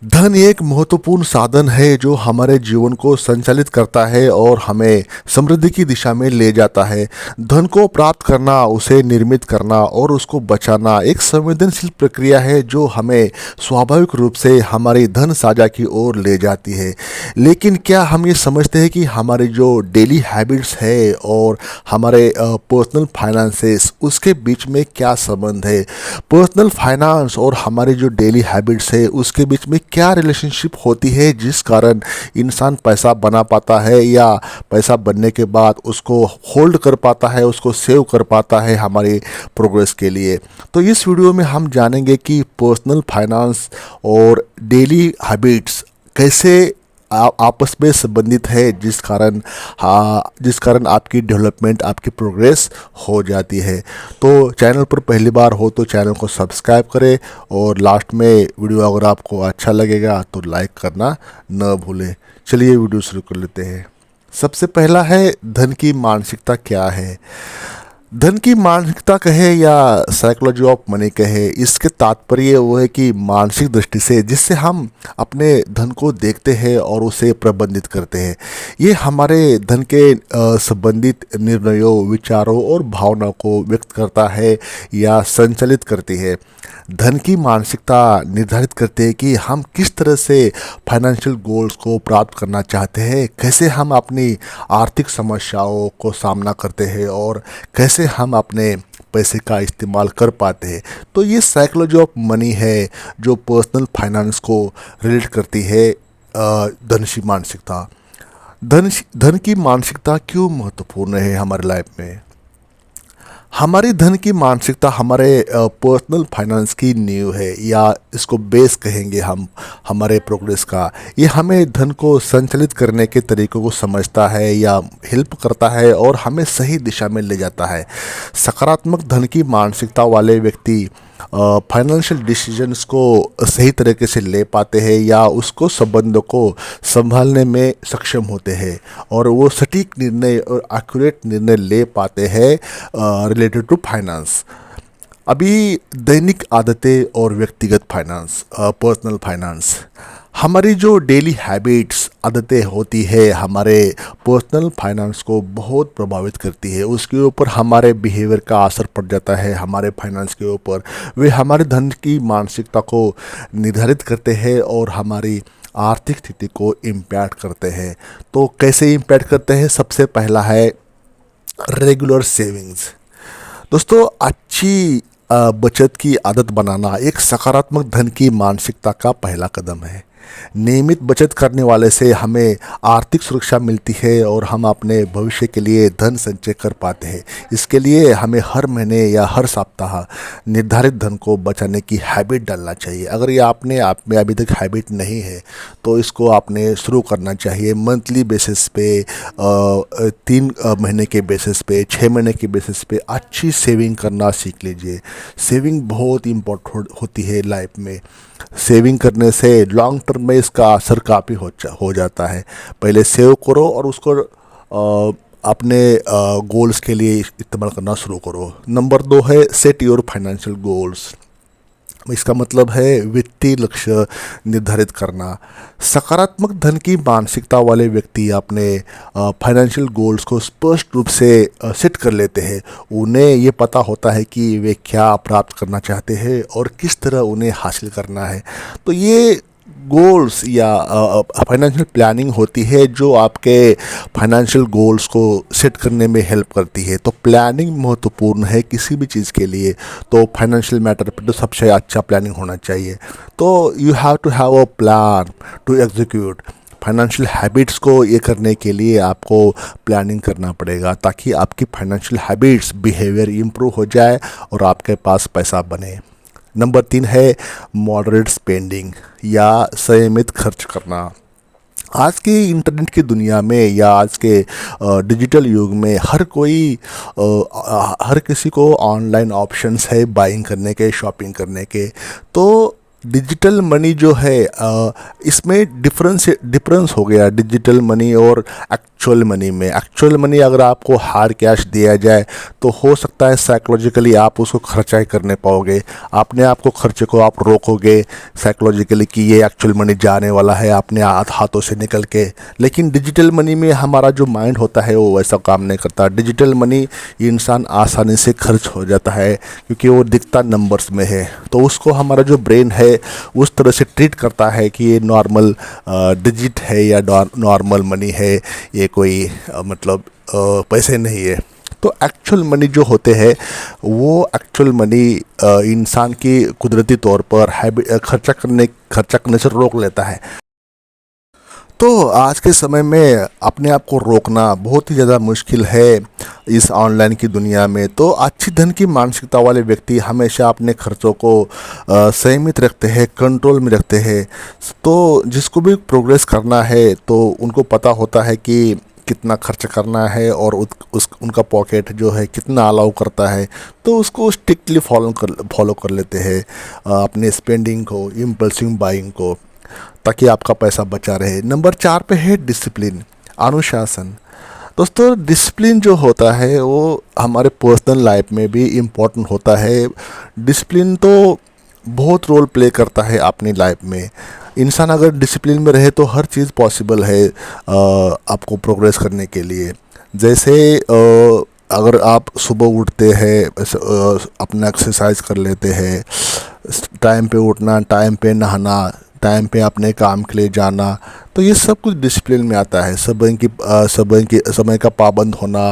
धन एक महत्वपूर्ण साधन है जो हमारे जीवन को संचालित करता है और हमें समृद्धि की दिशा में ले जाता है। धन को प्राप्त करना, उसे निर्मित करना और उसको बचाना एक संवेदनशील प्रक्रिया है जो हमें स्वाभाविक रूप से हमारी धन साझा की ओर ले जाती है। लेकिन क्या हम ये समझते हैं कि हमारी जो डेली हैबिट्स है और हमारे पर्सनल फाइनेंसेस उसके बीच में क्या संबंध है? पर्सनल फाइनेंस और हमारी जो डेली हैबिट्स है उसके बीच में क्या रिलेशनशिप होती है जिस कारण इंसान पैसा बना पाता है या पैसा बनने के बाद उसको होल्ड कर पाता है, उसको सेव कर पाता है हमारी प्रोग्रेस के लिए। तो इस वीडियो में हम जानेंगे कि पर्सनल फाइनेंस और डेली हैबिट्स कैसे आपस में संबंधित है जिस कारण आपकी डेवलपमेंट, आपकी प्रोग्रेस हो जाती है। तो चैनल पर पहली बार हो तो चैनल को सब्सक्राइब करें और लास्ट में वीडियो अगर आपको अच्छा लगेगा तो लाइक करना न भूलें। चलिए वीडियो शुरू कर लेते हैं। सबसे पहला है, धन की मानसिकता क्या है। धन की मानसिकता कहे या साइकोलॉजी ऑफ मनी कहे, इसके तात्पर्य वो है कि मानसिक दृष्टि से जिससे हम अपने धन को देखते हैं और उसे प्रबंधित करते हैं, ये हमारे धन के संबंधित निर्णयों, विचारों और भावनाओं को व्यक्त करता है या संचालित करती है। धन की मानसिकता निर्धारित करती है कि हम किस तरह से फाइनेंशियल गोल्स को प्राप्त करना चाहते हैं, कैसे हम अपनी आर्थिक समस्याओं को सामना करते हैं और कैसे हम अपने पैसे का इस्तेमाल कर पाते हैं। तो ये साइकोलॉजी ऑफ मनी है जो पर्सनल फाइनेंस को रिलेट करती है धन की मानसिकता। धन की मानसिकता क्यों महत्वपूर्ण है हमारे लाइफ में? हमारी धन की मानसिकता हमारे पर्सनल फाइनेंस की नींव है या इसको बेस कहेंगे हम हमारे प्रोग्रेस का। ये हमें धन को संचालित करने के तरीकों को समझता है या हेल्प करता है और हमें सही दिशा में ले जाता है। सकारात्मक धन की मानसिकता वाले व्यक्ति फाइनेंशियल डिसीजंस को सही तरीके से ले पाते हैं या उसको संबंधों को संभालने में सक्षम होते हैं और वो सटीक निर्णय और एक्यूरेट निर्णय ले पाते हैं रिलेटेड टू फाइनेंस। अभी दैनिक आदतें और व्यक्तिगत फाइनेंस, पर्सनल फाइनेंस, हमारी जो डेली हैबिट्स, आदतें होती है हमारे पर्सनल फाइनेंस को बहुत प्रभावित करती है। उसके ऊपर हमारे बिहेवियर का असर पड़ जाता है, हमारे फाइनेंस के ऊपर। वे हमारे धन की मानसिकता को निर्धारित करते हैं और हमारी आर्थिक स्थिति को इम्पैक्ट करते हैं। तो कैसे इम्पैक्ट करते हैं? सबसे पहला है रेगुलर सेविंग्स। दोस्तों, अच्छी बचत की आदत बनाना एक सकारात्मक धन की मानसिकता का पहला कदम है। नियमित बचत करने वाले से हमें आर्थिक सुरक्षा मिलती है और हम अपने भविष्य के लिए धन संचय कर पाते हैं। इसके लिए हमें हर महीने या हर सप्ताह निर्धारित धन को बचाने की हैबिट डालना चाहिए। अगर ये आप में अभी तक हैबिट नहीं है तो इसको आपने शुरू करना चाहिए। मंथली बेसिस पे, 3 महीने के बेसिस पे, 6 महीने के बेसिस पे अच्छी सेविंग करना सीख लीजिए। सेविंग बहुत इम्पोर्टेंट होती है लाइफ में। सेविंग करने से लॉन्ग टर्म में इसका असर काफ़ी हो जाता है। पहले सेव करो और उसको अपने गोल्स के लिए इस्तेमाल करना शुरू करो। नंबर 2 है सेट योर फाइनेंशियल गोल्स। इसका मतलब है वित्तीय लक्ष्य निर्धारित करना। सकारात्मक धन की मानसिकता वाले व्यक्ति अपने फाइनेंशियल गोल्स को स्पष्ट रूप से सेट कर लेते हैं। उन्हें ये पता होता है कि वे क्या प्राप्त करना चाहते हैं और किस तरह उन्हें हासिल करना है। तो ये गोल्स या फाइनेंशियल प्लानिंग होती है जो आपके फाइनेंशियल गोल्स को सेट करने में हेल्प करती है। तो प्लानिंग महत्वपूर्ण है किसी भी चीज़ के लिए। तो फाइनेंशियल मैटर पर तो सबसे अच्छा प्लानिंग होना चाहिए। तो you have to have a plan to execute. Financial habits को ये करने के लिए आपको प्लानिंग करना पड़ेगा ताकि आपकी फाइनेंशियल हैबिट्स, बिहेवियर इम्प्रूव हो जाए और आपके पास पैसा बने। नंबर 3 है मॉडरेट स्पेंडिंग या संयमित खर्च करना। आज की इंटरनेट की दुनिया में या आज के डिजिटल युग में हर किसी को ऑनलाइन ऑप्शंस है बाइंग करने के, शॉपिंग करने के। तो डिजिटल मनी जो है इसमें डिफरेंस हो गया डिजिटल मनी और एक्चुअल मनी में। एक्चुअल मनी अगर आपको हार्ड कैश दिया जाए तो हो सकता है साइकोलॉजिकली आप उसको खर्चा ही करने पाओगे, अपने आप को खर्चे को आप रोकोगे साइकोलॉजिकली कि ये एक्चुअल मनी जाने वाला है अपने हाथों से निकल के। लेकिन डिजिटल मनी में हमारा जो माइंड होता है वो वैसा काम नहीं करता। डिजिटल मनी इंसान आसानी से खर्च हो जाता है क्योंकि वो दिखता नंबर्स में है, तो उसको हमारा जो ब्रेन है उस तरह से ट्रीट करता है कि ये नॉर्मल डिजिट है या नॉर्मल मनी है, ये कोई मतलब पैसे नहीं है। तो एक्चुअल मनी जो होते हैं वो एक्चुअल मनी इंसान की कुदरती तौर पर खर्चा करने से रोक लेता है। तो आज के समय में अपने आप को रोकना बहुत ही ज़्यादा मुश्किल है इस ऑनलाइन की दुनिया में। तो अच्छी धन की मानसिकता वाले व्यक्ति हमेशा अपने खर्चों को संयमित रखते हैं, कंट्रोल में रखते हैं। तो जिसको भी प्रोग्रेस करना है तो उनको पता होता है कि कितना खर्च करना है और उनका पॉकेट जो है कितना अलाउ करता है, तो उसको स्ट्रिक्टली फॉलो कर लेते हैं अपने स्पेंडिंग को, इम्पल्सिव बाइंग को, ताकि आपका पैसा बचा रहे। नंबर 4 पे है डिसिप्लिन, अनुशासन। दोस्तों डिसिप्लिन जो होता है वो हमारे पर्सनल लाइफ में भी इम्पोर्टेंट होता है। डिसिप्लिन तो बहुत रोल प्ले करता है अपनी लाइफ में। इंसान अगर डिसिप्लिन में रहे तो हर चीज़ पॉसिबल है आपको प्रोग्रेस करने के लिए। जैसे अगर आप सुबह उठते हैं, अपना एक्सरसाइज कर लेते हैं, टाइम पे उठना, टाइम पे नहाना, टाइम पे अपने काम के लिए जाना, तो ये सब कुछ डिसिप्लिन में आता है। समय का पाबंद होना,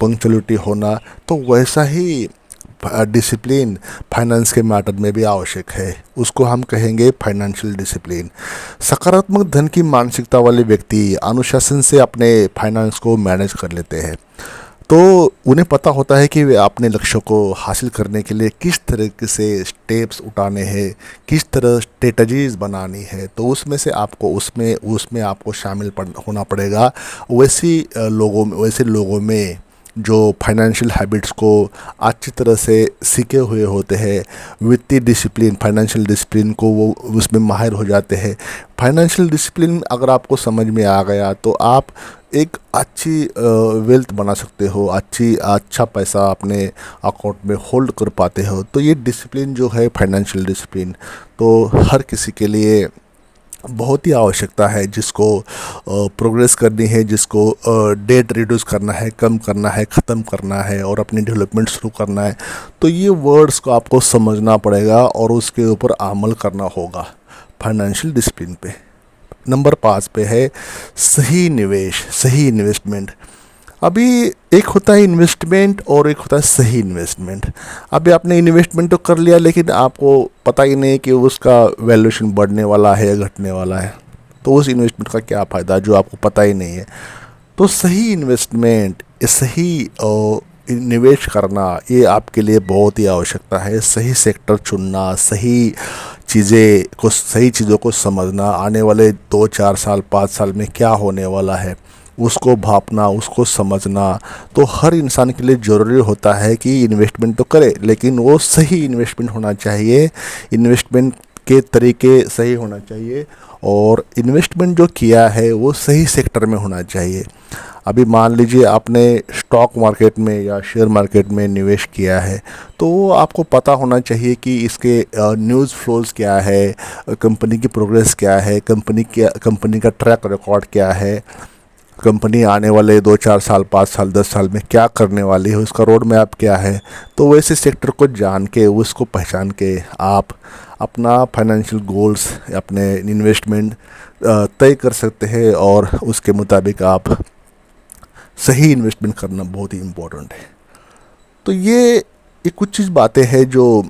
पंक्चुअलिटी होना, तो वैसा ही डिसिप्लिन फाइनेंस के मैटर में भी आवश्यक है। उसको हम कहेंगे फाइनेंशियल डिसिप्लिन। सकारात्मक धन की मानसिकता वाले व्यक्ति अनुशासन से अपने फाइनेंस को मैनेज कर लेते हैं। तो उन्हें पता होता है कि वे अपने लक्ष्य को हासिल करने के लिए किस तरीके से स्टेप्स उठाने हैं, किस तरह स्ट्रेटजीज बनानी है। तो उसमें से आपको उसमें आपको शामिल होना पड़ेगा वैसे लोगों में जो फाइनेंशियल हैबिट्स को अच्छी तरह से सीखे हुए होते हैं। वित्तीय डिसिप्लिन, फाइनेंशियल डिसिप्लिन को वो उसमें माहिर हो जाते हैं। फाइनेंशियल डिसिप्लिन अगर आपको समझ में आ गया तो आप एक अच्छी वेल्थ बना सकते हो, अच्छा पैसा अपने अकाउंट में होल्ड कर पाते हो। तो ये डिसिप्लिन जो है फाइनेंशियल डिसिप्लिन, तो हर किसी के लिए बहुत ही आवश्यकता है जिसको प्रोग्रेस करनी है, जिसको डेट रिड्यूस करना है, कम करना है, ख़त्म करना है और अपनी डेवलपमेंट शुरू करना है। तो ये वर्ड्स को आपको समझना पड़ेगा और उसके ऊपर अमल करना होगा फाइनेंशियल डिसिप्लिन पे। नंबर 5 पे है सही निवेश, सही इन्वेस्टमेंट। अभी एक होता है इन्वेस्टमेंट और एक होता है सही इन्वेस्टमेंट। अभी आपने इन्वेस्टमेंट तो कर लिया लेकिन आपको पता ही नहीं कि उसका वैल्यूएशन बढ़ने वाला है या घटने वाला है, तो उस इन्वेस्टमेंट का क्या फ़ायदा जो आपको पता ही नहीं है। तो सही इन्वेस्टमेंट, सही निवेश करना, ये आपके लिए बहुत ही आवश्यकता है। सही सेक्टर चुनना, सही चीज़ों को समझना, आने वाले 2-4 साल 5 साल में क्या होने वाला है उसको भापना, उसको समझना। तो हर इंसान के लिए ज़रूरी होता है कि इन्वेस्टमेंट तो करे लेकिन वो सही इन्वेस्टमेंट होना चाहिए, इन्वेस्टमेंट के तरीके सही होना चाहिए और इन्वेस्टमेंट जो किया है वो सही सेक्टर में होना चाहिए। अभी मान लीजिए आपने स्टॉक मार्केट में या शेयर मार्केट में निवेश किया है, तो वो आपको पता होना चाहिए कि इसके न्यूज़ फ्लोज क्या है, कंपनी की प्रोग्रेस क्या है, कंपनी का ट्रैक रिकॉर्ड क्या है, कंपनी आने वाले 2-4 साल 5 साल 10 साल में क्या करने वाली है, उसका रोड मैप क्या है। तो वैसे सेक्टर को जान के, उसको पहचान के आप अपना फाइनेंशियल गोल्स, अपने इन्वेस्टमेंट तय कर सकते हैं और उसके मुताबिक आप सही इन्वेस्टमेंट करना बहुत ही इम्पोर्टेंट है। तो ये कुछ बातें हैं जो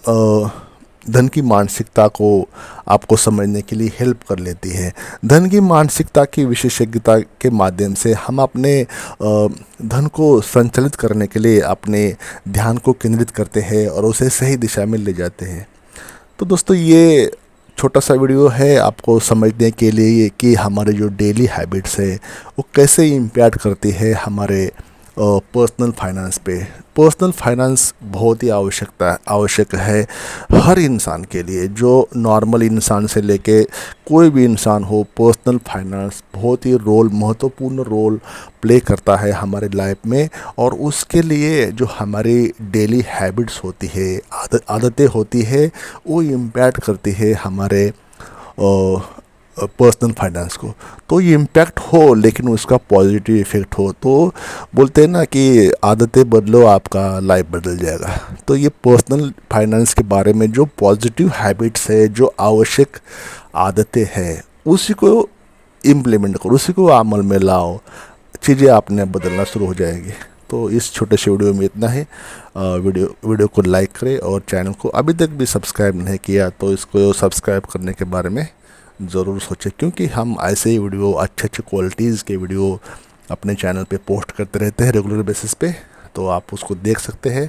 धन की मानसिकता को आपको समझने के लिए हेल्प कर लेती है। धन की मानसिकता की विशेषज्ञता के माध्यम से हम अपने धन को संचालित करने के लिए अपने ध्यान को केंद्रित करते हैं और उसे सही दिशा में ले जाते हैं। तो दोस्तों ये छोटा सा वीडियो है आपको समझने के लिए कि हमारे जो डेली हैबिट्स है वो कैसे इम्पैक्ट करती है हमारे पर्सनल फाइनेंस पे। पर्सनल फाइनेंस बहुत ही आवश्यक है हर इंसान के लिए, जो नॉर्मल इंसान से लेके कोई भी इंसान हो। पर्सनल फाइनेंस बहुत ही महत्वपूर्ण रोल प्ले करता है हमारे लाइफ में, और उसके लिए जो हमारी डेली हैबिट्स होती है, आदतें होती है, वो इम्पैक्ट करती है हमारे पर्सनल फाइनेंस को। तो ये इम्पैक्ट हो लेकिन उसका पॉजिटिव इफ़ेक्ट हो, तो बोलते हैं ना कि आदतें बदलो आपका लाइफ बदल जाएगा। तो ये पर्सनल फाइनेंस के बारे में जो पॉजिटिव हैबिट्स है, जो आवश्यक आदतें हैं, उसी को इम्प्लीमेंट करो, उसी को अमल में लाओ, चीज़ें आपने बदलना शुरू हो जाएगी। तो इस छोटे से वीडियो में इतना है। वीडियो को लाइक करें, और चैनल को अभी तक भी सब्सक्राइब नहीं किया तो इसको सब्सक्राइब करने के बारे में ज़रूर सोचें, क्योंकि हम ऐसे ही वीडियो, अच्छे क्वालिटीज़ के वीडियो अपने चैनल पे पोस्ट करते रहते हैं रेगुलर बेसिस पे। तो आप उसको देख सकते हैं,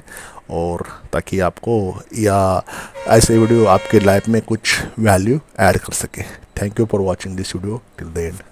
और ताकि आपको या ऐसे वीडियो आपके लाइफ में कुछ वैल्यू ऐड कर सके। Thank you for watching this video till the end.